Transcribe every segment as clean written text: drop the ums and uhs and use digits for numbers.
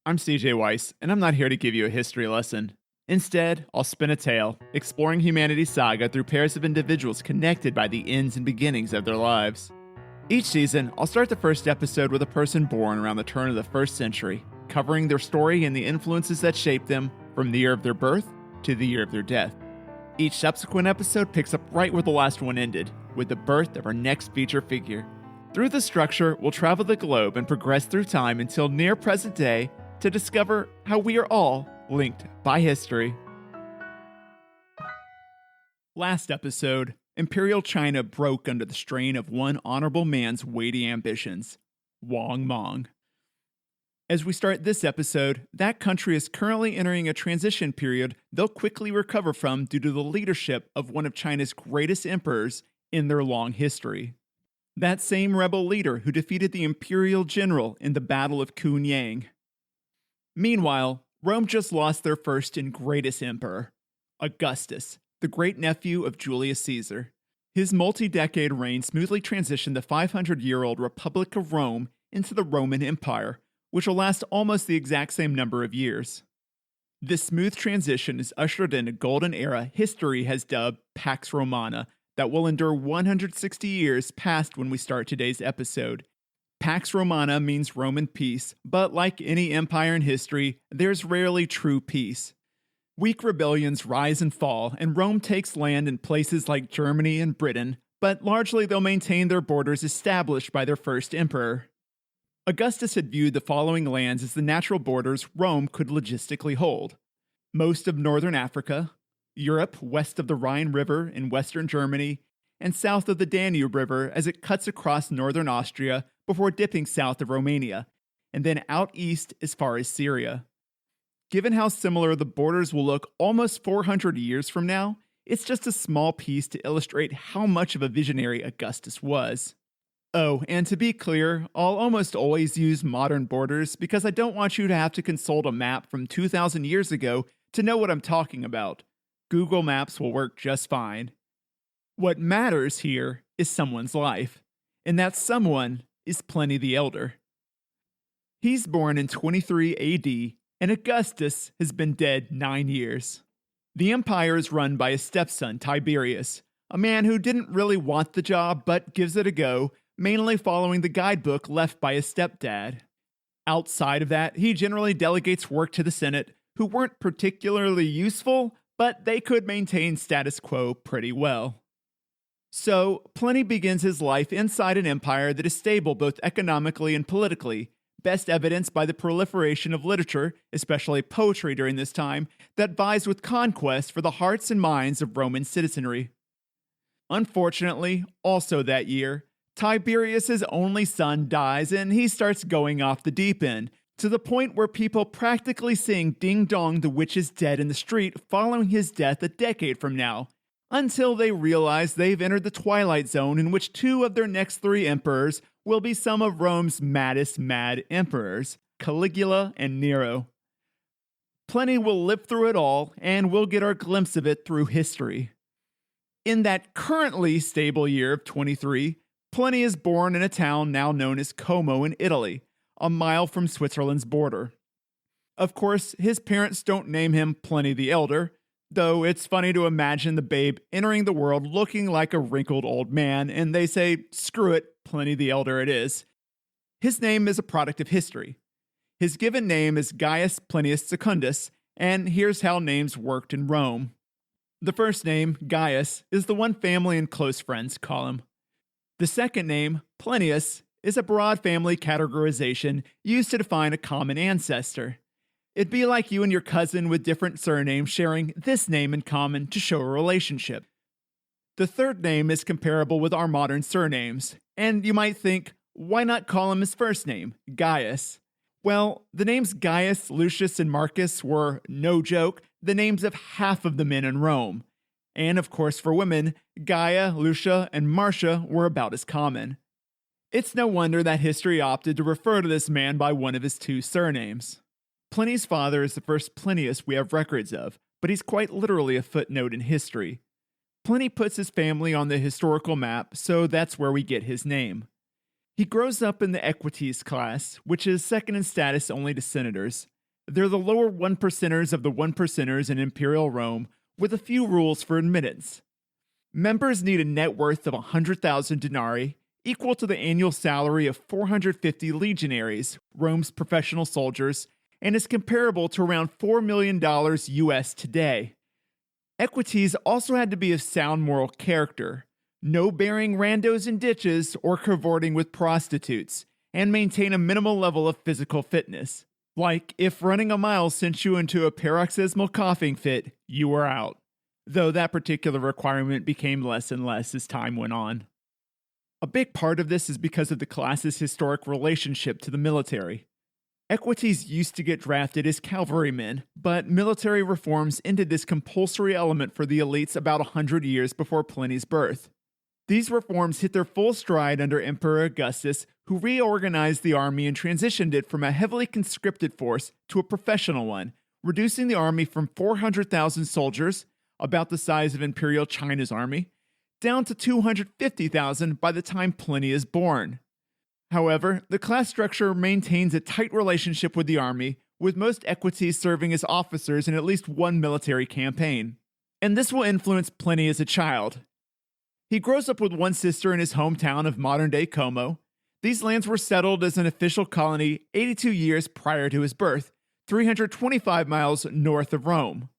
I'm CJ Weiss, and I'm not here to give you a history lesson. Instead, I'll spin a tale, exploring humanity's saga through pairs of individuals connected by the ends and beginnings of their lives. Each season, I'll start the first episode with a person born around the turn of the first century, covering their story and the influences that shaped them from the year of their birth to the year of their death. Each subsequent episode picks up right where the last one ended, with the birth of our next feature figure. Through this structure, we'll travel the globe and progress through time until near present day to discover how we are all linked by history. Last episode, Imperial China broke under the strain of one honorable man's weighty ambitions, Wang Mang. As we start this episode, that country is currently entering a transition period they'll quickly recover from due to the leadership of one of China's greatest emperors in their long history. That same rebel leader who defeated the imperial general in the Battle of Kunyang. Meanwhile, Rome just lost their first and greatest emperor, Augustus, the great nephew of Julius Caesar. His multi-decade reign smoothly transitioned the 500-year-old Republic of Rome into the Roman Empire, which will last almost the exact same number of years. This smooth transition is ushered in a golden era history has dubbed Pax Romana that will endure 160 years past when we start today's episode. Pax Romana means Roman peace, but like any empire in history, there's rarely true peace. Weak rebellions rise and fall, and Rome takes land in places like Germany and Britain, but largely they'll maintain their borders established by their first emperor. Augustus had viewed the following lands as the natural borders Rome could logistically hold: most of northern Africa, Europe west of the Rhine River in western Germany, and south of the Danube River as it cuts across northern Austria before dipping south of Romania, and then out east as far as Syria. Given how similar the borders will look almost 400 years from now, it's just a small piece to illustrate how much of a visionary Augustus was. Oh, and to be clear, I'll almost always use modern borders because I don't want you to have to consult a map from 2,000 years ago to know what I'm talking about. Google Maps will work just fine. What matters here is someone's life, and that someone is Pliny the Elder. He's born in 23 AD, and Augustus has been dead 9 years. The empire is run by his stepson Tiberius, a man who didn't really want the job but gives it a go, mainly following the guidebook left by his stepdad. Outside of that, he generally delegates work to the Senate, who weren't particularly useful, but they could maintain status quo pretty well. So, Pliny begins his life inside an empire that is stable both economically and politically, best evidenced by the proliferation of literature, especially poetry during this time, that vies with conquest for the hearts and minds of Roman citizenry. Unfortunately, also that year, Tiberius' only son dies and he starts going off the deep end, to the point where people practically sing Ding Dong the Witch is Dead in the street following his death a decade from now, until they realize they've entered the twilight zone in which two of their next three emperors will be some of Rome's maddest mad emperors, Caligula and Nero. Pliny will live through it all, and we'll get our glimpse of it through history. In that currently stable year of 23, Pliny is born in a town now known as Como in Italy, a mile from Switzerland's border. Of course, his parents don't name him Pliny the Elder, though it's funny to imagine the babe entering the world looking like a wrinkled old man, and they say, screw it, Pliny the Elder it is. His name is a product of history. His given name is Gaius Plinius Secundus, and here's how names worked in Rome. The first name, Gaius, is the one family and close friends call him. The second name, Plinius, is a broad family categorization used to define a common ancestor. It'd be like you and your cousin with different surnames sharing this name in common to show a relationship. The third name is comparable with our modern surnames, and you might think, why not call him his first name, Gaius? Well, the names Gaius, Lucius, and Marcus were, no joke, the names of half of the men in Rome. And of course for women, Gaia, Lucia, and Marcia were about as common. It's no wonder that history opted to refer to this man by one of his two surnames. Pliny's father is the first Plinius we have records of, but he's quite literally a footnote in history. Pliny puts his family on the historical map, so that's where we get his name. He grows up in the equites class, which is second in status only to senators. They're the lower 1%ers of the 1%ers in Imperial Rome, with a few rules for admittance. Members need a net worth of 100,000 denarii, equal to the annual salary of 450 legionaries, Rome's professional soldiers, and is comparable to around $4 million US today. Equites also had to be of sound moral character, no burying randos in ditches or cavorting with prostitutes, and maintain a minimal level of physical fitness. Like, if running a mile sent you into a paroxysmal coughing fit, you were out. Though that particular requirement became less and less as time went on. A big part of this is because of the class's historic relationship to the military. Equites used to get drafted as cavalrymen, but military reforms ended this compulsory element for the elites about 100 years before Pliny's birth. These reforms hit their full stride under Emperor Augustus, who reorganized the army and transitioned it from a heavily conscripted force to a professional one, reducing the army from 400,000 soldiers, about the size of Imperial China's army, down to 250,000 by the time Pliny is born. However, the class structure maintains a tight relationship with the army, with most equites serving as officers in at least one military campaign. And this will influence Pliny as a child. He grows up with one sister in his hometown of modern-day Como. These lands were settled as an official colony 82 years prior to his birth, 325 miles north of Rome.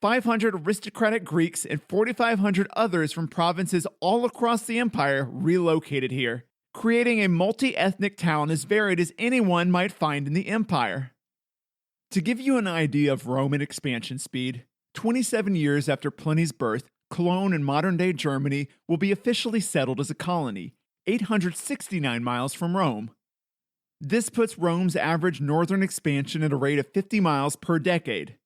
500 aristocratic Greeks and 4,500 others from provinces all across the empire relocated here, creating a multi-ethnic town as varied as anyone might find in the empire. To give you an idea of Roman expansion speed, 27 years after Pliny's birth, Cologne in modern-day Germany will be officially settled as a colony, 869 miles from Rome. This puts Rome's average northern expansion at a rate of 50 miles per decade.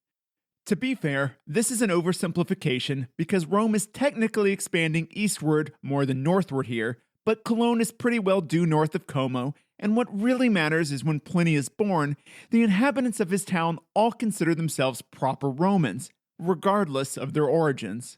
To be fair, this is an oversimplification because Rome is technically expanding eastward more than northward here, but Cologne is pretty well due north of Como, and what really matters is when Pliny is born, the inhabitants of his town all consider themselves proper Romans, regardless of their origins.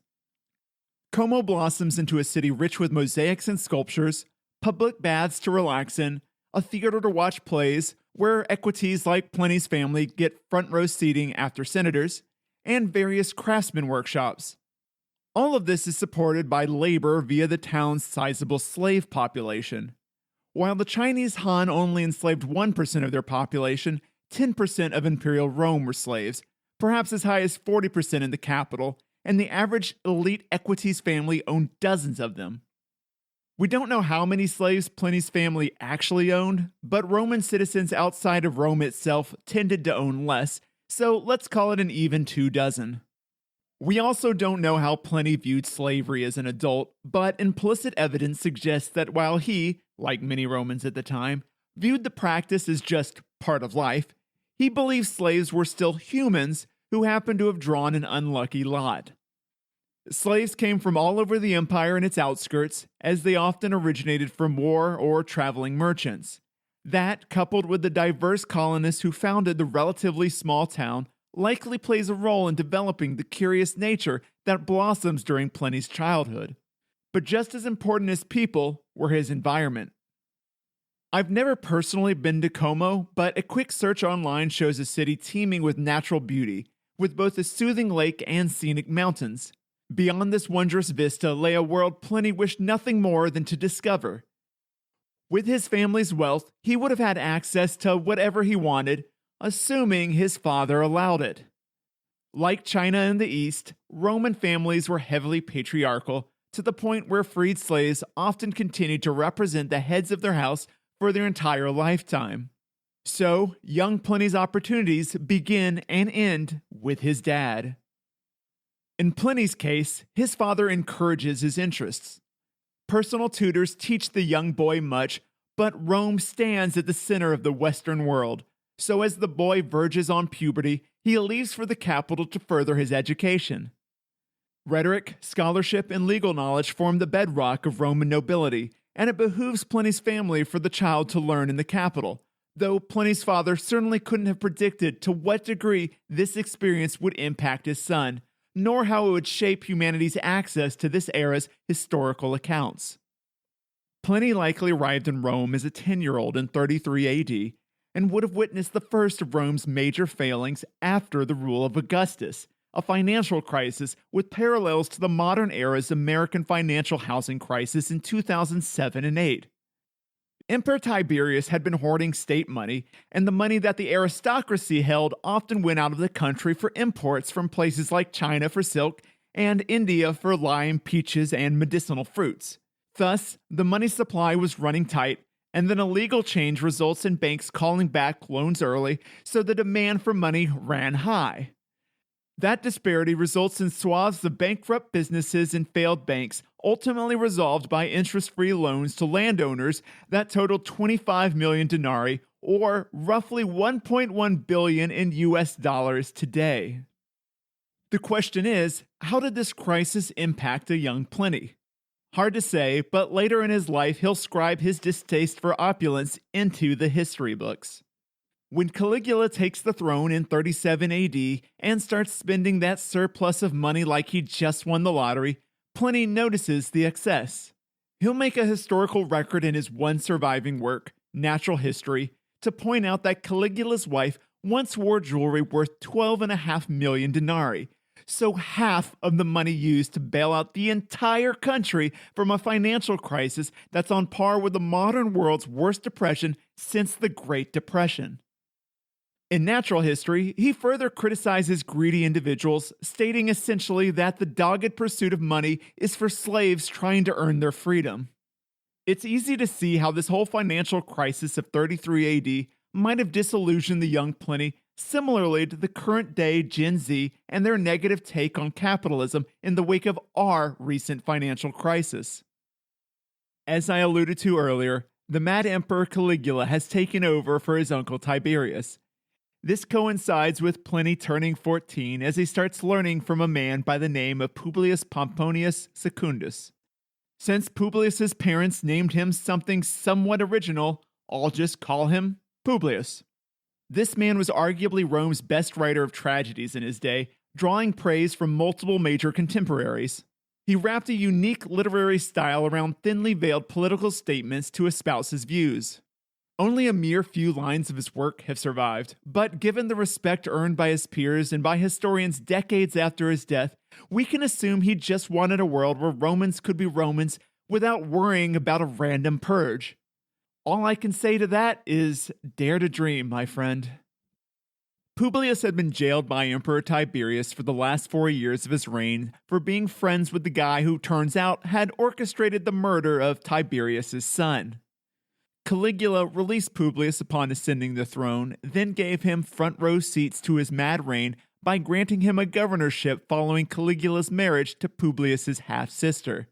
Como blossoms into a city rich with mosaics and sculptures, public baths to relax in, a theater to watch plays, where equites like Pliny's family get front row seating after senators, and various craftsman workshops. All of this is supported by labor via the town's sizable slave population. While the Chinese Han only enslaved 1% of their population, 10% of Imperial Rome were slaves, perhaps as high as 40% in the capital, and the average elite equites family owned dozens of them. We don't know how many slaves Pliny's family actually owned, but Roman citizens outside of Rome itself tended to own less, so let's call it an even 24. We also don't know how Pliny viewed slavery as an adult, but implicit evidence suggests that while he, like many Romans at the time, viewed the practice as just part of life, he believed slaves were still humans who happened to have drawn an unlucky lot. Slaves came from all over the empire and its outskirts, as they often originated from war or traveling merchants. That, coupled with the diverse colonists who founded the relatively small town, likely plays a role in developing the curious nature that blossoms during Pliny's childhood. But just as important as people were his environment. I've never personally been to Como, but a quick search online shows a city teeming with natural beauty, with both a soothing lake and scenic mountains. Beyond this wondrous vista lay a world Pliny wished nothing more than to discover. With his family's wealth, he would have had access to whatever he wanted, assuming his father allowed it. Like China in the East, Roman families were heavily patriarchal, to the point where freed slaves often continued to represent the heads of their house for their entire lifetime. So, young Pliny's opportunities begin and end with his dad. In Pliny's case, his father encourages his interests. Personal tutors teach the young boy much, but Rome stands at the center of the Western world, so as the boy verges on puberty, he leaves for the capital to further his education. Rhetoric, scholarship, and legal knowledge form the bedrock of Roman nobility, and it behooves Pliny's family for the child to learn in the capital, though Pliny's father certainly couldn't have predicted to what degree this experience would impact his son, nor how it would shape humanity's access to this era's historical accounts. Pliny likely arrived in Rome as a 10-year-old in 33 AD, and would have witnessed the first of Rome's major failings after the rule of Augustus, a financial crisis with parallels to the modern era's American financial housing crisis in 2007 and 8. Emperor Tiberius had been hoarding state money, and the money that the aristocracy held often went out of the country for imports from places like China for silk and India for lime, peaches, and medicinal fruits. Thus, the money supply was running tight, and then a legal change results in banks calling back loans early, so the demand for money ran high. That disparity results in swaths of bankrupt businesses and failed banks, ultimately resolved by interest-free loans to landowners that totaled 25 million denarii, or roughly 1.1 billion in US dollars today. The question is, how did this crisis impact a young Pliny? Hard to say, but later in his life he'll scribe his distaste for opulence into the history books. When Caligula takes the throne in 37 AD and starts spending that surplus of money like he just won the lottery, Pliny notices the excess. He'll make a historical record in his one surviving work, Natural History, to point out that Caligula's wife once wore jewelry worth 12.5 million denarii, so half of the money used to bail out the entire country from a financial crisis that's on par with the modern world's worst depression since the Great Depression. In Natural History, he further criticizes greedy individuals, stating essentially that the dogged pursuit of money is for slaves trying to earn their freedom. It's easy to see how this whole financial crisis of 33 AD might have disillusioned the young Pliny, similarly to the current-day Gen Z and their negative take on capitalism in the wake of our recent financial crisis. As I alluded to earlier, the Mad Emperor Caligula has taken over for his uncle Tiberius. This coincides with Pliny turning 14 as he starts learning from a man by the name of Publius Pomponius Secundus. Since Publius's parents named him something somewhat original, I'll just call him Publius. This man was arguably Rome's best writer of tragedies in his day, drawing praise from multiple major contemporaries. He wrapped a unique literary style around thinly veiled political statements to espouse his views. Only a mere few lines of his work have survived, but given the respect earned by his peers and by historians decades after his death, we can assume he just wanted a world where Romans could be Romans without worrying about a random purge. All I can say to that is, dare to dream, my friend. Publius had been jailed by Emperor Tiberius for the last 4 years of his reign for being friends with the guy who turns out had orchestrated the murder of Tiberius's son. Caligula released Publius upon ascending the throne, then gave him front row seats to his mad reign by granting him a governorship following Caligula's marriage to Publius's half-sister.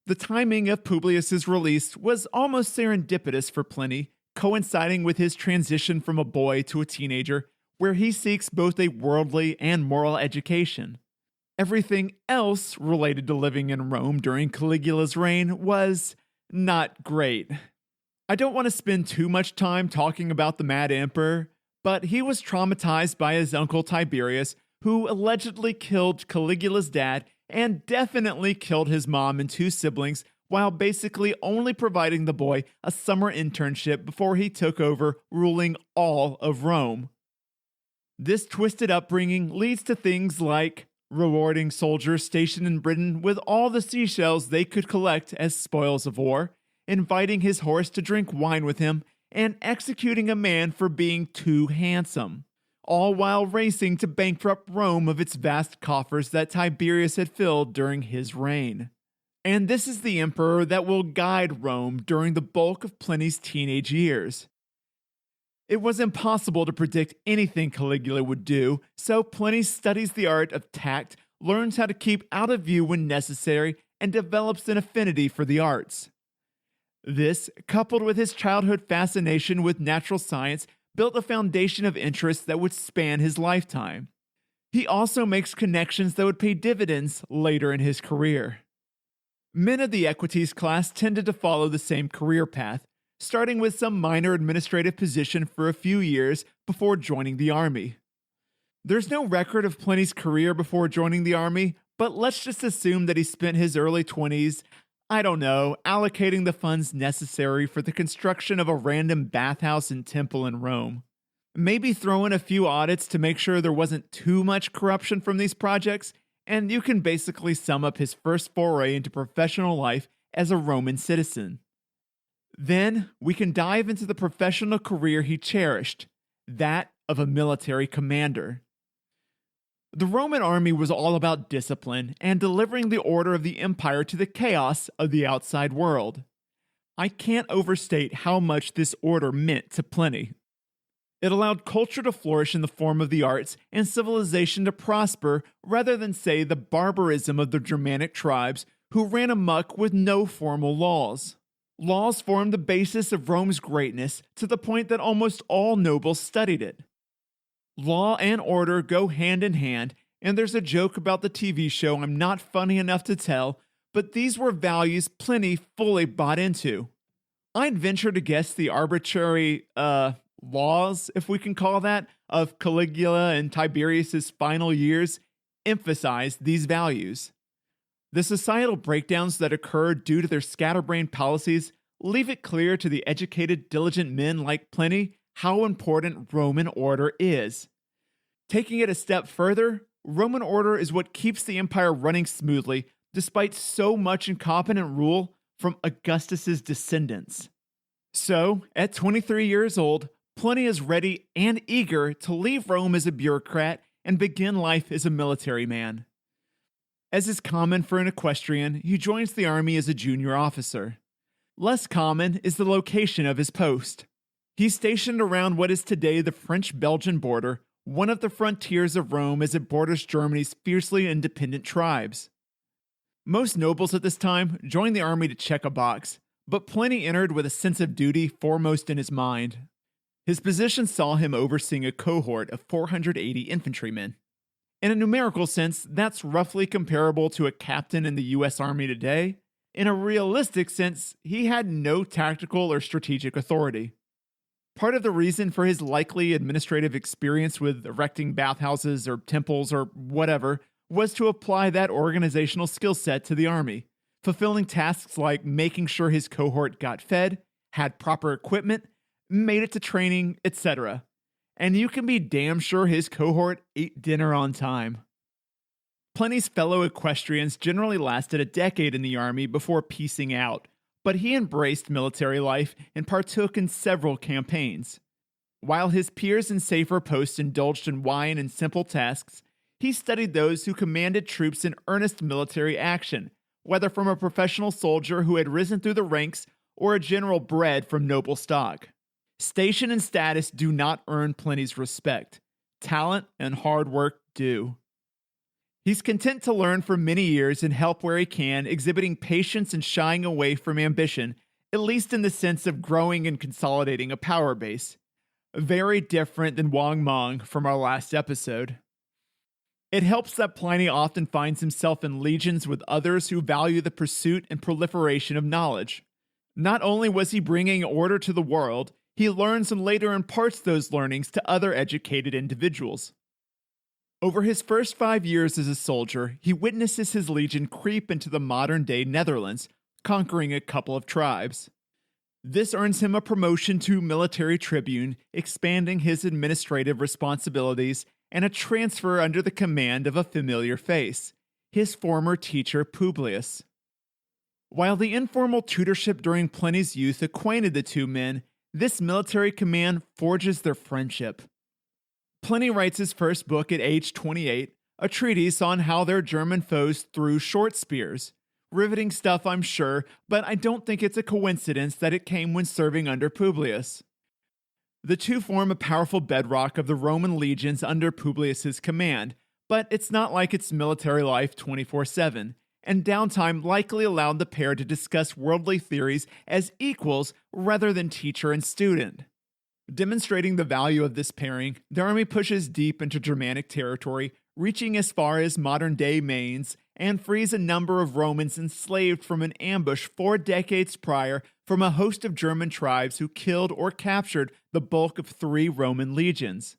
The timing of Publius's release was almost serendipitous for Pliny, coinciding with his transition from a boy to a teenager, where he seeks both a worldly and moral education. Everything else related to living in Rome during Caligula's reign was not great. I don't want to spend too much time talking about the Mad Emperor, but he was traumatized by his uncle Tiberius, who allegedly killed Caligula's dad and definitely killed his mom and 2 siblings, while basically only providing the boy a summer internship before he took over ruling all of Rome. This twisted upbringing leads to things like rewarding soldiers stationed in Britain with all the seashells they could collect as spoils of war, inviting his horse to drink wine with him, and executing a man for being too handsome, all while racing to bankrupt Rome of its vast coffers that Tiberius had filled during his reign. And this is the emperor that will guide Rome during the bulk of Pliny's teenage years. It was impossible to predict anything Caligula would do, so Pliny studies the art of tact, learns how to keep out of view when necessary, and develops an affinity for the arts. This, coupled with his childhood fascination with natural science, built a foundation of interests that would span his lifetime. He also makes connections that would pay dividends later in his career. Men of the equites class tended to follow the same career path, starting with some minor administrative position for a few years before joining the army. There's no record of Pliny's career before joining the army, but let's just assume that he spent his early 20s, I don't know, allocating the funds necessary for the construction of a random bathhouse and temple in Rome. Maybe throw in a few audits to make sure there wasn't too much corruption from these projects, and you can basically sum up his first foray into professional life as a Roman citizen. Then we can dive into the professional career he cherished, that of a military commander. The Roman army was all about discipline and delivering the order of the empire to the chaos of the outside world. I can't overstate how much this order meant to Pliny. It allowed culture to flourish in the form of the arts and civilization to prosper rather than, say, the barbarism of the Germanic tribes who ran amok with no formal laws. Laws formed the basis of Rome's greatness to the point that almost all nobles studied it. Law and order go hand in hand, and there's a joke about the TV show I'm not funny enough to tell, but these were values Pliny fully bought into. I'd venture to guess the arbitrary, laws, if we can call that, of Caligula and Tiberius's final years emphasized these values. The societal breakdowns that occur due to their scatterbrained policies leave it clear to the educated, diligent men like Pliny how important Roman order is. Taking it a step further, Roman order is what keeps the empire running smoothly despite so much incompetent rule from Augustus's descendants. So, at 23 years old, Pliny is ready and eager to leave Rome as a bureaucrat and begin life as a military man. As is common for an equestrian, he joins the army as a junior officer. Less common is the location of his post. He's stationed around what is today the French-Belgian border, one of the frontiers of Rome as it borders Germany's fiercely independent tribes. Most nobles at this time joined the army to check a box, but Pliny entered with a sense of duty foremost in his mind. His position saw him overseeing a cohort of 480 infantrymen. In a numerical sense, that's roughly comparable to a captain in the US Army today. In a realistic sense, he had no tactical or strategic authority. Part of the reason for his likely administrative experience with erecting bathhouses or temples or whatever was to apply that organizational skill set to the army, fulfilling tasks like making sure his cohort got fed, had proper equipment, made it to training, etc. And you can be damn sure his cohort ate dinner on time. Pliny's fellow equestrians generally lasted a decade in the army before piecing out, but he embraced military life and partook in several campaigns. While his peers in safer posts indulged in wine and simple tasks, he studied those who commanded troops in earnest military action, whether from a professional soldier who had risen through the ranks or a general bred from noble stock. Station and status do not earn Pliny's respect. Talent and hard work do. He's content to learn for many years and help where he can, exhibiting patience and shying away from ambition, at least in the sense of growing and consolidating a power base. Very different than Wang Mang from our last episode. It helps that Pliny often finds himself in legions with others who value the pursuit and proliferation of knowledge. Not only was he bringing order to the world, he learns and later imparts those learnings to other educated individuals. Over his first 5 years as a soldier, he witnesses his legion creep into the modern-day Netherlands, conquering a couple of tribes. This earns him a promotion to military tribune, expanding his administrative responsibilities, and a transfer under the command of a familiar face, his former teacher Publius. While the informal tutorship during Pliny's youth acquainted the two men, this military command forges their friendship. Pliny writes his first book at age 28, a treatise on how their German foes threw short spears. Riveting stuff, I'm sure, but I don't think it's a coincidence that it came when serving under Publius. The two form a powerful bedrock of the Roman legions under Publius's command, but it's not like it's military life 24/7. And downtime likely allowed the pair to discuss worldly theories as equals rather than teacher and student. Demonstrating the value of this pairing, the army pushes deep into Germanic territory, reaching as far as modern-day Mainz, and frees a number of Romans enslaved from an ambush 4 decades prior from a host of German tribes who killed or captured the bulk of 3 Roman legions.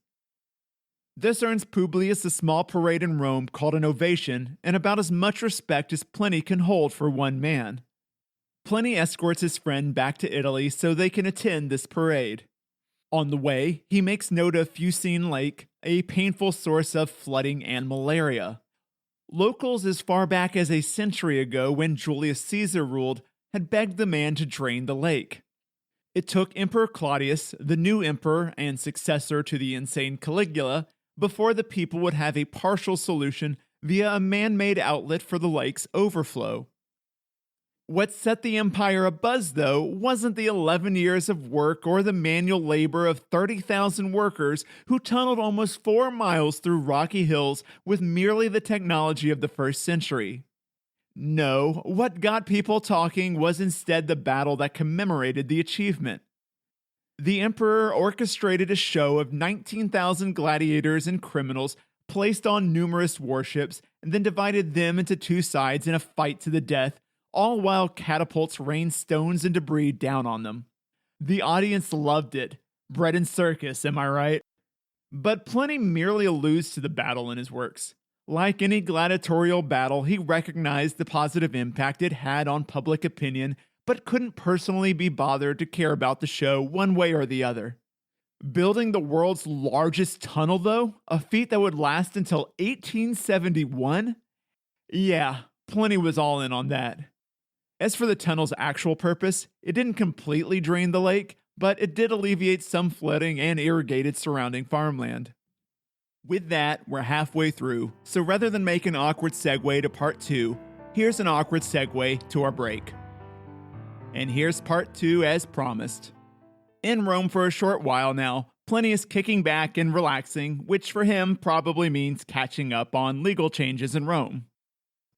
This earns Publius a small parade in Rome called an ovation, and about as much respect as Pliny can hold for one man. Pliny escorts his friend back to Italy so they can attend this parade. On the way, he makes note of Fucine Lake, a painful source of flooding and malaria. Locals as far back as a century ago, when Julius Caesar ruled, had begged the man to drain the lake. It took Emperor Claudius, the new emperor and successor to the insane Caligula, before the people would have a partial solution via a man-made outlet for the lake's overflow. What set the empire abuzz, though, wasn't the 11 years of work or the manual labor of 30,000 workers who tunneled almost 4 miles through rocky hills with merely the technology of the first century. No, what got people talking was instead the battle that commemorated the achievement. The emperor orchestrated a show of 19,000 gladiators and criminals placed on numerous warships and then divided them into two sides in a fight to the death, all while catapults rained stones and debris down on them. The audience loved it. Bread and circus, am I right? But Pliny merely alludes to the battle in his works. Like any gladiatorial battle, he recognized the positive impact it had on public opinion, but couldn't personally be bothered to care about the show one way or the other. Building the world's largest tunnel, though, a feat that would last until 1871? Yeah, Pliny was all in on that. As for the tunnel's actual purpose, it didn't completely drain the lake, but it did alleviate some flooding and irrigated surrounding farmland. With that, we're halfway through, so rather than make an awkward segue to part 2, here's an awkward segue to our break. And here's part 2 as promised. In Rome for a short while now, Pliny is kicking back and relaxing, which for him probably means catching up on legal changes in Rome.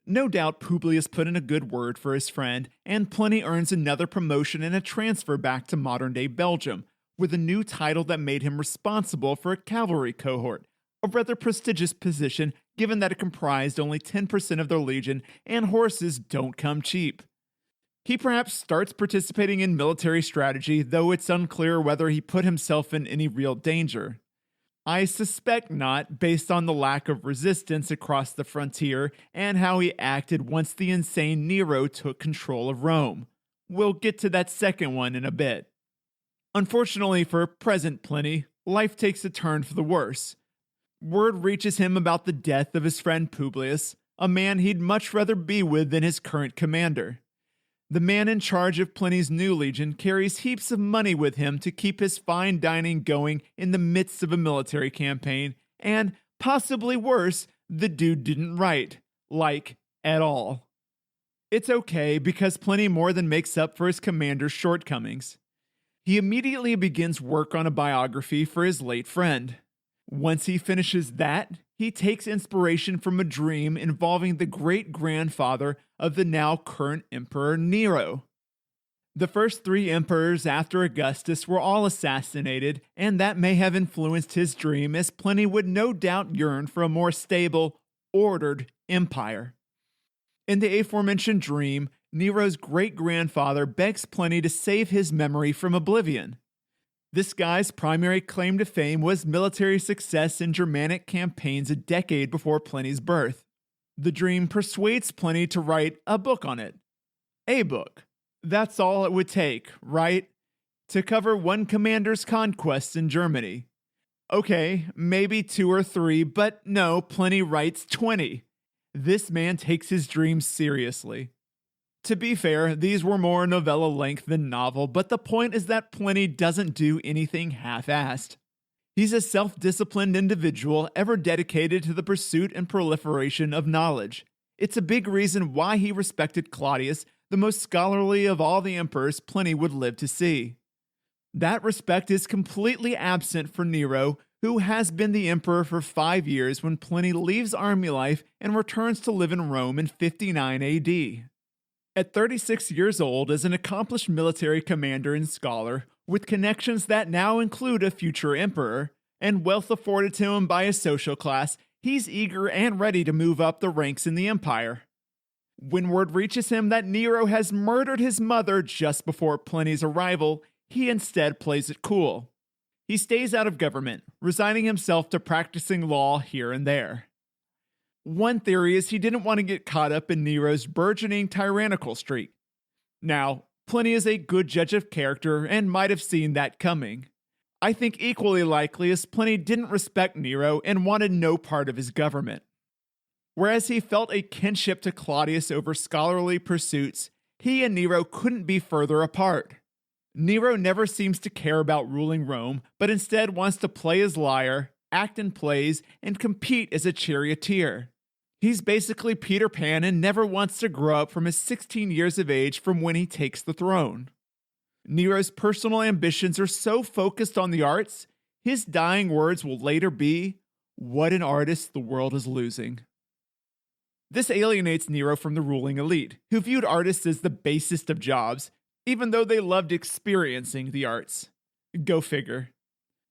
No doubt Publius put in a good word for his friend, and Pliny earns another promotion and a transfer back to modern-day Belgium, with a new title that made him responsible for a cavalry cohort, a rather prestigious position given that it comprised only 10% of their legion, and horses don't come cheap. He perhaps starts participating in military strategy, though it's unclear whether he put himself in any real danger. I suspect not, based on the lack of resistance across the frontier and how he acted once the insane Nero took control of Rome. We'll get to that second one in a bit. Unfortunately for present Pliny, life takes a turn for the worse. Word reaches him about the death of his friend Publius, a man he'd much rather be with than his current commander. The man in charge of Pliny's new legion carries heaps of money with him to keep his fine dining going in the midst of a military campaign, and, possibly worse, the dude didn't write, at all. It's okay, because Pliny more than makes up for his commander's shortcomings. He immediately begins work on a biography for his late friend. Once he finishes that, he takes inspiration from a dream involving the great-grandfather of the now current emperor Nero. The first 3 emperors after Augustus were all assassinated, and that may have influenced his dream, as Pliny would no doubt yearn for a more stable, ordered empire. In the aforementioned dream, Nero's great-grandfather begs Pliny to save his memory from oblivion. This guy's primary claim to fame was military success in Germanic campaigns a decade before Pliny's birth. The dream persuades Pliny to write a book on it. A book. That's all it would take, right? To cover one commander's conquests in Germany. Okay, maybe 2 or 3, but no, Pliny writes 20. This man takes his dreams seriously. To be fair, these were more novella length than novel, but the point is that Pliny doesn't do anything half-assed. He's a self-disciplined individual ever dedicated to the pursuit and proliferation of knowledge. It's a big reason why he respected Claudius, the most scholarly of all the emperors Pliny would live to see. That respect is completely absent for Nero, who has been the emperor for 5 years when Pliny leaves army life and returns to live in Rome in 59 AD. At 36 years old, as an accomplished military commander and scholar, with connections that now include a future emperor, and wealth afforded to him by his social class, he's eager and ready to move up the ranks in the empire. When word reaches him that Nero has murdered his mother just before Pliny's arrival, he instead plays it cool. He stays out of government, resigning himself to practicing law here and there. One theory is he didn't want to get caught up in Nero's burgeoning tyrannical streak. Now, Pliny is a good judge of character and might have seen that coming. I think equally likely is Pliny didn't respect Nero and wanted no part of his government. Whereas he felt a kinship to Claudius over scholarly pursuits, he and Nero couldn't be further apart. Nero never seems to care about ruling Rome, but instead wants to play his lyre, act in plays, and compete as a charioteer. He's basically Peter Pan and never wants to grow up from his 16 years of age from when he takes the throne. Nero's personal ambitions are so focused on the arts, his dying words will later be, "What an artist the world is losing." This alienates Nero from the ruling elite, who viewed artists as the basest of jobs, even though they loved experiencing the arts. Go figure.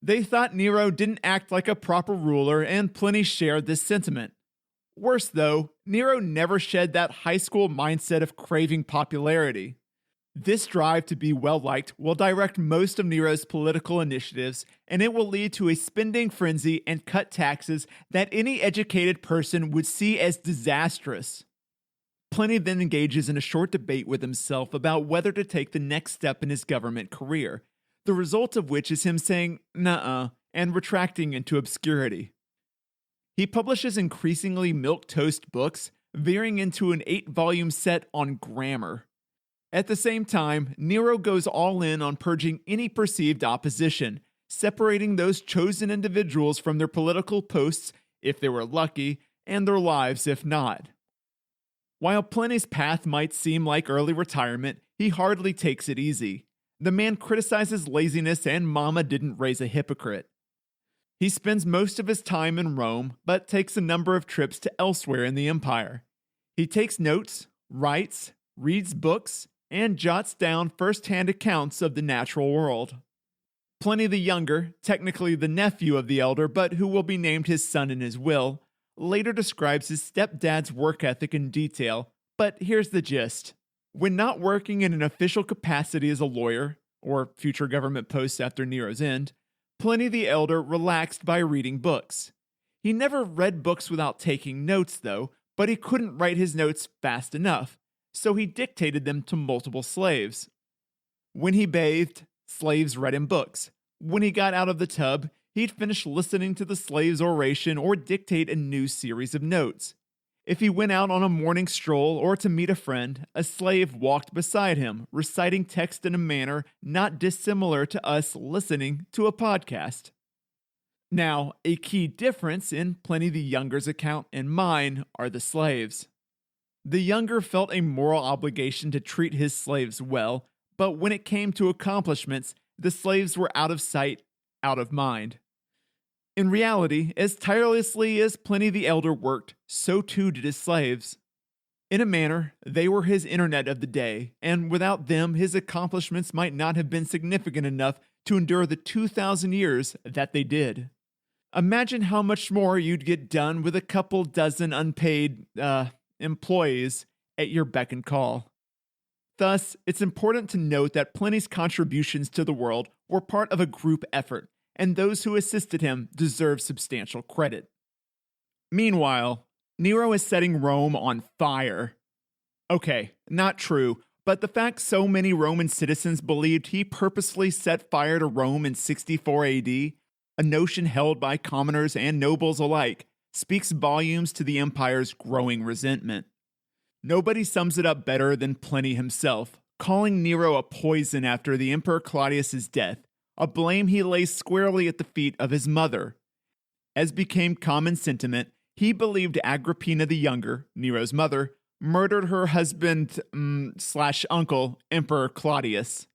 They thought Nero didn't act like a proper ruler, and Pliny shared this sentiment. Worse though, Nero never shed that high school mindset of craving popularity. This drive to be well-liked will direct most of Nero's political initiatives, and it will lead to a spending frenzy and cut taxes that any educated person would see as disastrous. Pliny then engages in a short debate with himself about whether to take the next step in his government career, the result of which is him saying, "Nuh-uh," and retracting into obscurity. He publishes increasingly milquetoast books, veering into an 8-volume set on grammar. At the same time, Nero goes all in on purging any perceived opposition, separating those chosen individuals from their political posts, if they were lucky, and their lives if not. While Pliny's path might seem like early retirement, he hardly takes it easy. The man criticizes laziness and Mama didn't raise a hypocrite. He spends most of his time in Rome, but takes a number of trips to elsewhere in the empire. He takes notes, writes, reads books, and jots down first-hand accounts of the natural world. Pliny the Younger, technically the nephew of the elder, but who will be named his son in his will, later describes his stepdad's work ethic in detail, but here's the gist. When not working in an official capacity as a lawyer, or future government posts after Nero's end, Pliny the Elder relaxed by reading books. He never read books without taking notes, though, but he couldn't write his notes fast enough, so he dictated them to multiple slaves. When he bathed, slaves read him books. When he got out of the tub, he'd finish listening to the slave's oration or dictate a new series of notes. If he went out on a morning stroll or to meet a friend, a slave walked beside him, reciting text in a manner not dissimilar to us listening to a podcast. Now, a key difference in Pliny the Younger's account and mine are the slaves. The Younger felt a moral obligation to treat his slaves well, but when it came to accomplishments, the slaves were out of sight, out of mind. In reality, as tirelessly as Pliny the Elder worked, so too did his slaves. In a manner, they were his internet of the day, and without them, his accomplishments might not have been significant enough to endure the 2,000 years that they did. Imagine how much more you'd get done with a couple dozen unpaid, employees at your beck and call. Thus, it's important to note that Pliny's contributions to the world were part of a group effort, and those who assisted him deserve substantial credit. Meanwhile, Nero is setting Rome on fire. Okay, not true, but the fact so many Roman citizens believed he purposely set fire to Rome in 64 AD, a notion held by commoners and nobles alike, speaks volumes to the empire's growing resentment. Nobody sums it up better than Pliny himself, calling Nero a poison after the Emperor Claudius's death, a blame he lays squarely at the feet of his mother. As became common sentiment, he believed Agrippina the Younger, Nero's mother, murdered her husband / uncle, Emperor Claudius.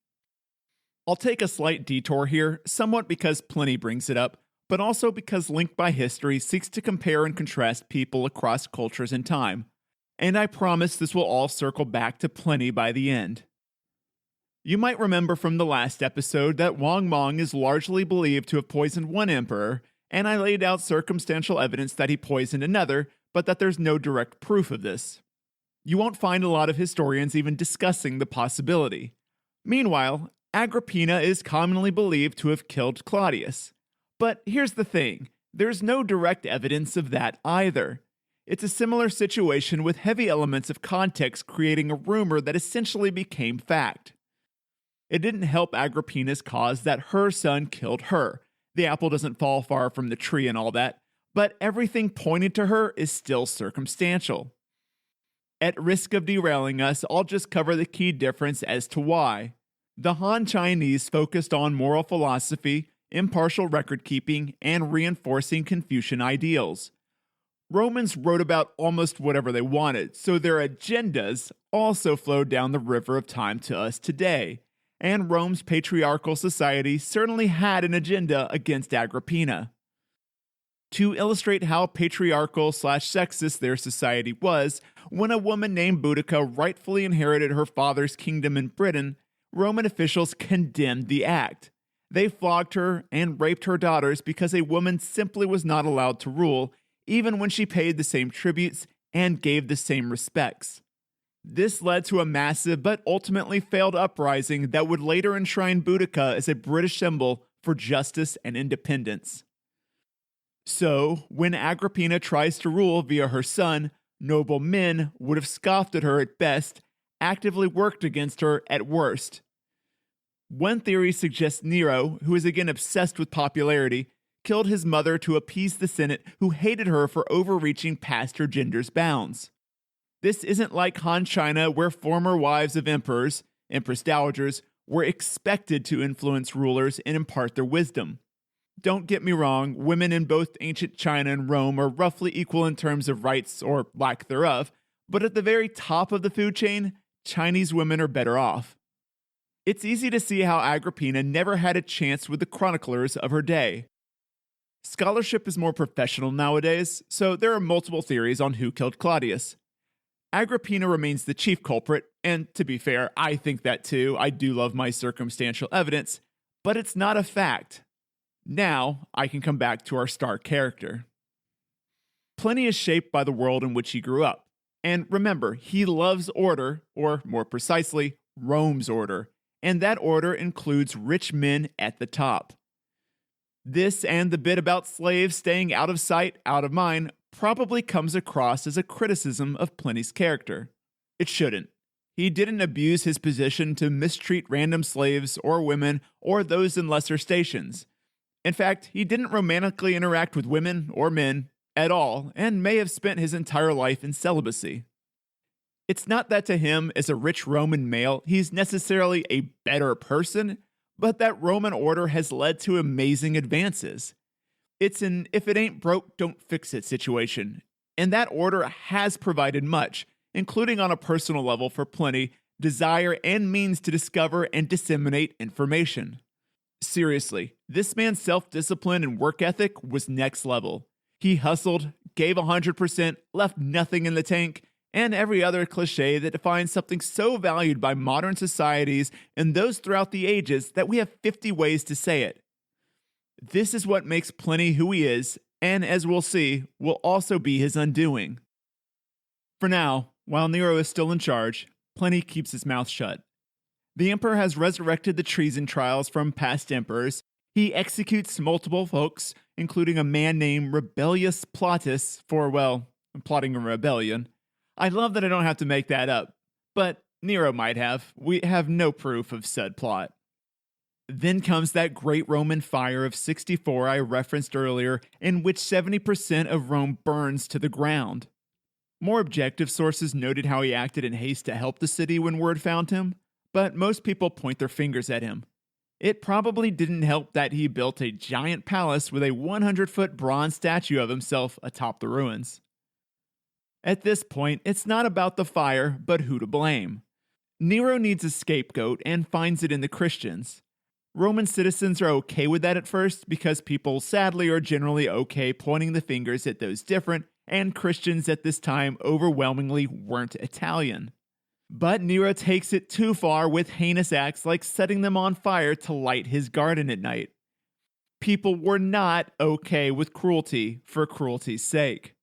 I'll take a slight detour here, somewhat because Pliny brings it up, but also because Linked by History seeks to compare and contrast people across cultures and time. And I promise this will all circle back to Pliny by the end. You might remember from the last episode that Wang Mang is largely believed to have poisoned one emperor, and I laid out circumstantial evidence that he poisoned another, but that there's no direct proof of this. You won't find a lot of historians even discussing the possibility. Meanwhile, Agrippina is commonly believed to have killed Claudius. But here's the thing, there's no direct evidence of that either. It's a similar situation with heavy elements of context creating a rumor that essentially became fact. It didn't help Agrippina's cause that her son killed her. The apple doesn't fall far from the tree and all that, but everything pointed to her is still circumstantial. At risk of derailing us, I'll just cover the key difference as to why. The Han Chinese focused on moral philosophy, impartial record keeping, and reinforcing Confucian ideals. Romans wrote about almost whatever they wanted, so their agendas also flowed down the river of time to us today. And Rome's patriarchal society certainly had an agenda against Agrippina. To illustrate how patriarchal/sexist their society was, when a woman named Boudica rightfully inherited her father's kingdom in Britain, Roman officials condemned the act. They flogged her and raped her daughters because a woman simply was not allowed to rule, even when she paid the same tributes and gave the same respects. This led to a massive but ultimately failed uprising that would later enshrine Boudica as a British symbol for justice and independence. So, when Agrippina tries to rule via her son, noble men would have scoffed at her at best, actively worked against her at worst. One theory suggests Nero, who is again obsessed with popularity, killed his mother to appease the Senate who hated her for overreaching past her gender's bounds. This isn't like Han China, where former wives of emperors, empress dowagers, were expected to influence rulers and impart their wisdom. Don't get me wrong, women in both ancient China and Rome are roughly equal in terms of rights or lack thereof, but at the very top of the food chain, Chinese women are better off. It's easy to see how Agrippina never had a chance with the chroniclers of her day. Scholarship is more professional nowadays, so there are multiple theories on who killed Claudius. Agrippina remains the chief culprit, and to be fair, I think that too. I do love my circumstantial evidence, but it's not a fact. Now, I can come back to our star character. Pliny is shaped by the world in which he grew up. And remember, he loves order, or more precisely, Rome's order. And that order includes rich men at the top. This and the bit about slaves staying out of sight, out of mind, probably comes across as a criticism of Pliny's character. It shouldn't. He didn't abuse his position to mistreat random slaves or women or those in lesser stations. In fact, he didn't romantically interact with women or men at all, and may have spent his entire life in celibacy. It's not that to him, as a rich Roman male, he's necessarily a better person, but that Roman order has led to amazing advances. It's an if it ain't broke, don't fix it situation, and that order has provided much, including on a personal level for Pliny, desire and means to discover and disseminate information. Seriously, this man's self-discipline and work ethic was next level. He hustled, gave 100%, left nothing in the tank, and every other cliche that defines something so valued by modern societies and those throughout the ages that we have 50 ways to say it. This is what makes Pliny who he is, and as we'll see, will also be his undoing. For now, while Nero is still in charge, Pliny keeps his mouth shut. The emperor has resurrected the treason trials from past emperors. He executes multiple folks, including a man named Rebellius Plautus for, well, plotting a rebellion. I love that I don't have to make that up, but Nero might have. We have no proof of said plot. Then comes that great Roman fire of 64 I referenced earlier, in which 70% of Rome burns to the ground. More objective sources noted how he acted in haste to help the city when word found him, but most people point their fingers at him. It probably didn't help that he built a giant palace with a 100-foot bronze statue of himself atop the ruins. At this point, it's not about the fire, but who to blame. Nero needs a scapegoat and finds it in the Christians. Roman citizens are okay with that at first because people sadly are generally okay pointing the fingers at those different, and Christians at this time overwhelmingly weren't Italian. But Nero takes it too far with heinous acts like setting them on fire to light his garden at night. People were not okay with cruelty for cruelty's sake.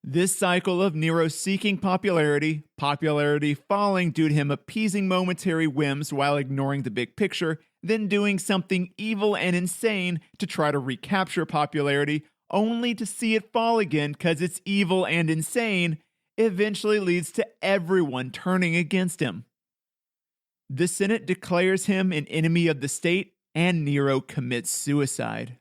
This cycle of Nero seeking popularity falling due to him appeasing momentary whims while ignoring the big picture, then doing something evil and insane to try to recapture popularity, only to see it fall again because it's evil and insane, eventually leads to everyone turning against him. The Senate declares him an enemy of the state, and Nero commits suicide.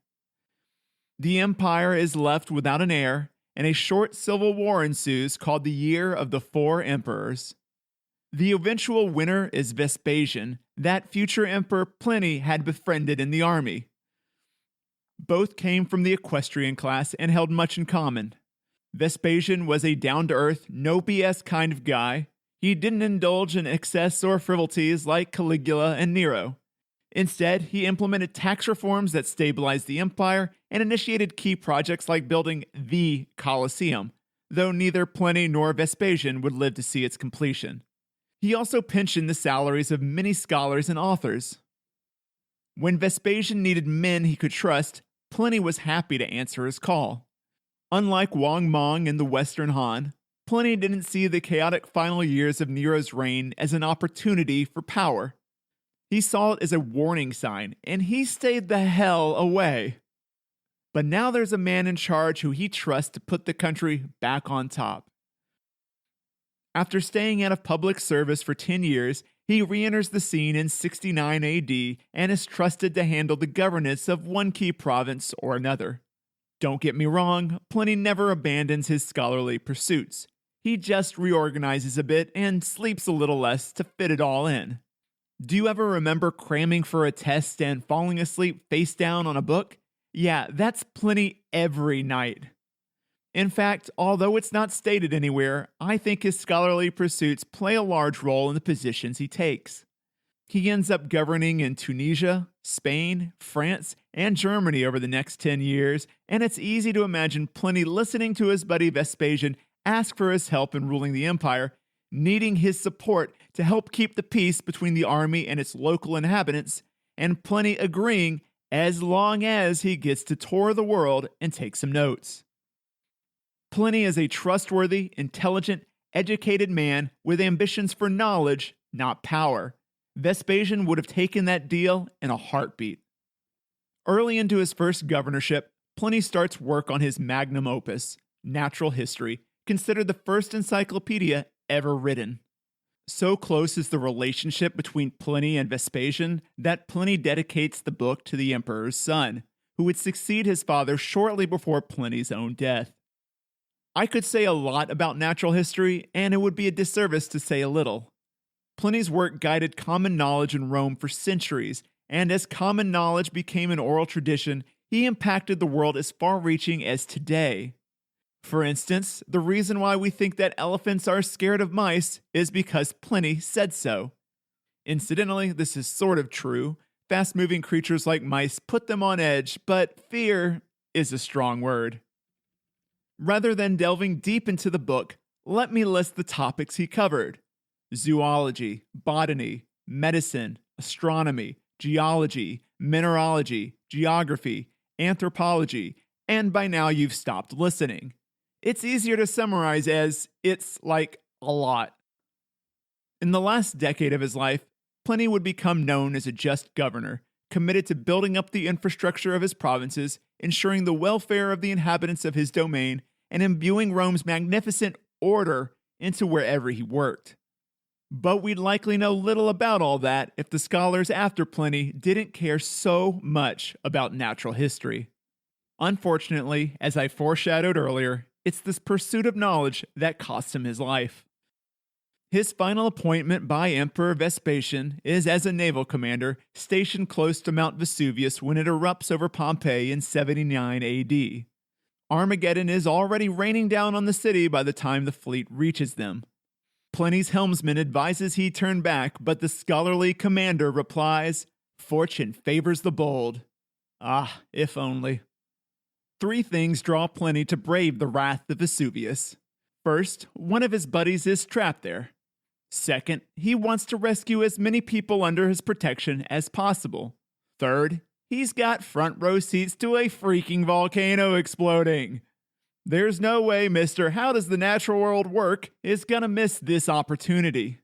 The empire is left without an heir, and a short civil war ensues called the Year of the Four Emperors. The eventual winner is Vespasian, that future emperor Pliny had befriended in the army. Both came from the equestrian class and held much in common. Vespasian was a down-to-earth, no BS kind of guy. He didn't indulge in excess or frivolities like Caligula and Nero. Instead, he implemented tax reforms that stabilized the empire and initiated key projects like building the Colosseum, though neither Pliny nor Vespasian would live to see its completion. He also pensioned the salaries of many scholars and authors. When Vespasian needed men he could trust, Pliny was happy to answer his call. Unlike Wang Mang in the Western Han, Pliny didn't see the chaotic final years of Nero's reign as an opportunity for power. He saw it as a warning sign, and he stayed the hell away. But now there's a man in charge who he trusts to put the country back on top. After staying out of public service for 10 years, he re-enters the scene in 69 AD and is trusted to handle the governance of one key province or another. Don't get me wrong, Pliny never abandons his scholarly pursuits. He just reorganizes a bit and sleeps a little less to fit it all in. Do you ever remember cramming for a test and falling asleep face down on a book? Yeah, that's Pliny every night. In fact, although it's not stated anywhere, I think his scholarly pursuits play a large role in the positions he takes. He ends up governing in Tunisia, Spain, France, and Germany over the next 10 years, and it's easy to imagine Pliny listening to his buddy Vespasian ask for his help in ruling the empire, needing his support to help keep the peace between the army and its local inhabitants, and Pliny agreeing as long as he gets to tour the world and take some notes. Pliny is a trustworthy, intelligent, educated man with ambitions for knowledge, not power. Vespasian would have taken that deal in a heartbeat. Early into his first governorship, Pliny starts work on his magnum opus, Natural History, considered the first encyclopedia ever written. So close is the relationship between Pliny and Vespasian that Pliny dedicates the book to the emperor's son, who would succeed his father shortly before Pliny's own death. I could say a lot about natural history, and it would be a disservice to say a little. Pliny's work guided common knowledge in Rome for centuries, and as common knowledge became an oral tradition, he impacted the world as far-reaching as today. For instance, the reason why we think that elephants are scared of mice is because Pliny said so. Incidentally, this is sort of true. Fast-moving creatures like mice put them on edge, but fear is a strong word. Rather than delving deep into the book, let me list the topics he covered: zoology, botany, medicine, astronomy, geology, mineralogy, geography, anthropology, and by now you've stopped listening. It's easier to summarize as, it's like a lot. In the last decade of his life, Pliny would become known as a just governor, committed to building up the infrastructure of his provinces, ensuring the welfare of the inhabitants of his domain, and imbuing Rome's magnificent order into wherever he worked. But we'd likely know little about all that if the scholars after Pliny didn't care so much about natural history. Unfortunately, as I foreshadowed earlier, it's this pursuit of knowledge that cost him his life. His final appointment by Emperor Vespasian is as a naval commander stationed close to Mount Vesuvius when it erupts over Pompeii in 79 AD. Armageddon is already raining down on the city by the time the fleet reaches them. Pliny's helmsman advises he turn back, but the scholarly commander replies, "Fortune favors the bold." Ah, if only. 3 things draw Pliny to brave the wrath of Vesuvius. First, one of his buddies is trapped there. Second, he wants to rescue as many people under his protection as possible. Third, he's got front row seats to a freaking volcano exploding. There's no way Mr. How Does the Natural World Work is gonna miss this opportunity.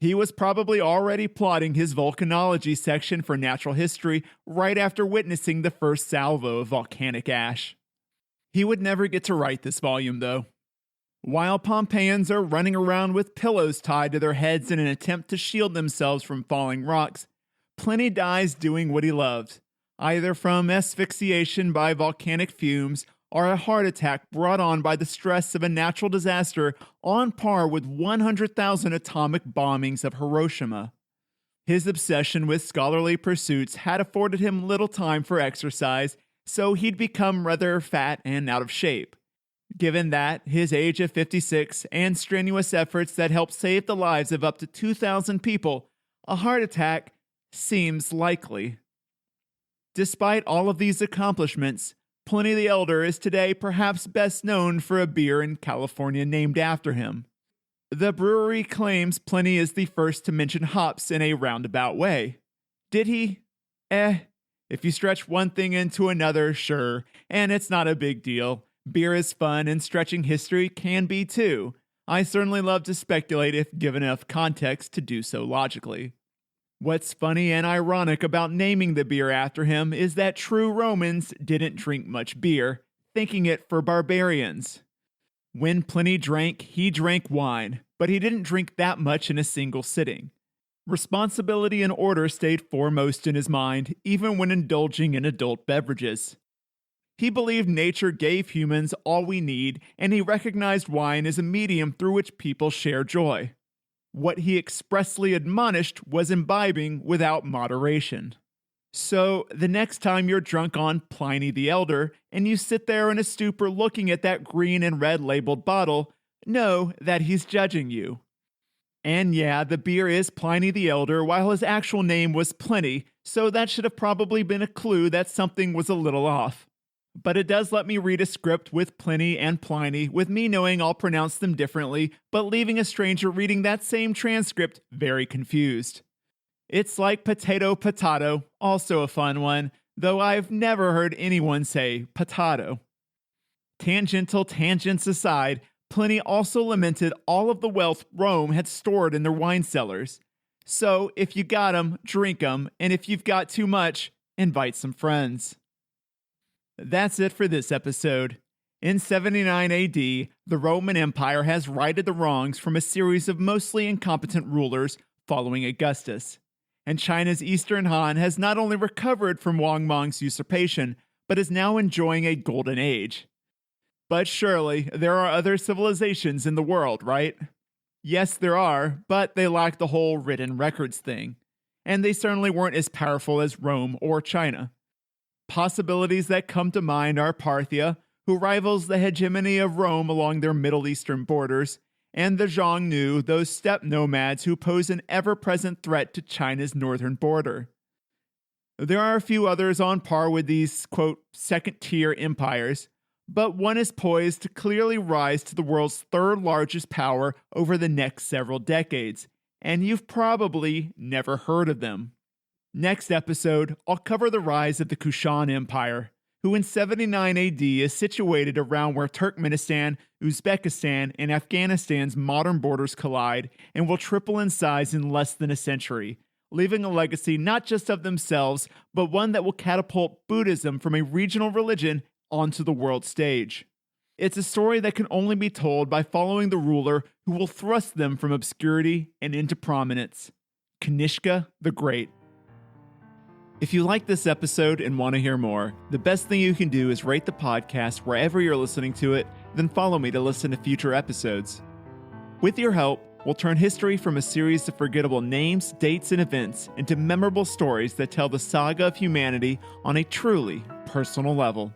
He was probably already plotting his volcanology section for natural history right after witnessing the first salvo of volcanic ash. He would never get to write this volume, though. While Pompeians are running around with pillows tied to their heads in an attempt to shield themselves from falling rocks, Pliny dies doing what he loved, either from asphyxiation by volcanic fumes or a heart attack brought on by the stress of a natural disaster on par with 100,000 atomic bombings of Hiroshima. His obsession with scholarly pursuits had afforded him little time for exercise, so he'd become rather fat and out of shape. Given that, his age of 56, and strenuous efforts that helped save the lives of up to 2,000 people, a heart attack seems likely. Despite all of these accomplishments, Pliny the Elder is today perhaps best known for a beer in California named after him. The brewery claims Pliny is the first to mention hops in a roundabout way. Did he? If you stretch one thing into another, sure, and it's not a big deal. Beer is fun, and stretching history can be too. I certainly love to speculate if given enough context to do so logically. What's funny and ironic about naming the beer after him is that true Romans didn't drink much beer, thinking it for barbarians. When Pliny drank, he drank wine, but he didn't drink that much in a single sitting. Responsibility and order stayed foremost in his mind, even when indulging in adult beverages. He believed nature gave humans all we need, and he recognized wine as a medium through which people share joy. What he expressly admonished was imbibing without moderation. So, the next time you're drunk on Pliny the Elder, and you sit there in a stupor looking at that green and red labeled bottle, know that he's judging you. And yeah, the beer is Pliny the Elder, while his actual name was Pliny, so that should have probably been a clue that something was a little off. But it does let me read a script with Pliny and Pliny, with me knowing I'll pronounce them differently, but leaving a stranger reading that same transcript very confused. It's like potato, also a fun one, though I've never heard anyone say potato. Tangential tangents aside, Pliny also lamented all of the wealth Rome had stored in their wine cellars. So if you got 'em, drink 'em, and if you've got too much, invite some friends. That's it for this episode. In 79 AD, the Roman Empire has righted the wrongs from a series of mostly incompetent rulers following Augustus. And China's Eastern Han has not only recovered from Wang Mang's usurpation, but is now enjoying a golden age. But surely, there are other civilizations in the world, right? Yes, there are, but they lack the whole written records thing. And they certainly weren't as powerful as Rome or China. Possibilities that come to mind are Parthia, who rivals the hegemony of Rome along their Middle Eastern borders, and the Xiongnu, those steppe nomads who pose an ever-present threat to China's northern border. There are a few others on par with these, quote, second-tier empires, but one is poised to clearly rise to the world's third largest power over the next several decades, and you've probably never heard of them. Next episode, I'll cover the rise of the Kushan Empire, who in 79 AD is situated around where Turkmenistan, Uzbekistan, and Afghanistan's modern borders collide and will triple in size in less than a century, leaving a legacy not just of themselves, but one that will catapult Buddhism from a regional religion onto the world stage. It's a story that can only be told by following the ruler who will thrust them from obscurity and into prominence, Kanishka the Great. If you like this episode and want to hear more, the best thing you can do is rate the podcast wherever you're listening to it, then follow me to listen to future episodes. With your help, we'll turn history from a series of forgettable names, dates, and events into memorable stories that tell the saga of humanity on a truly personal level.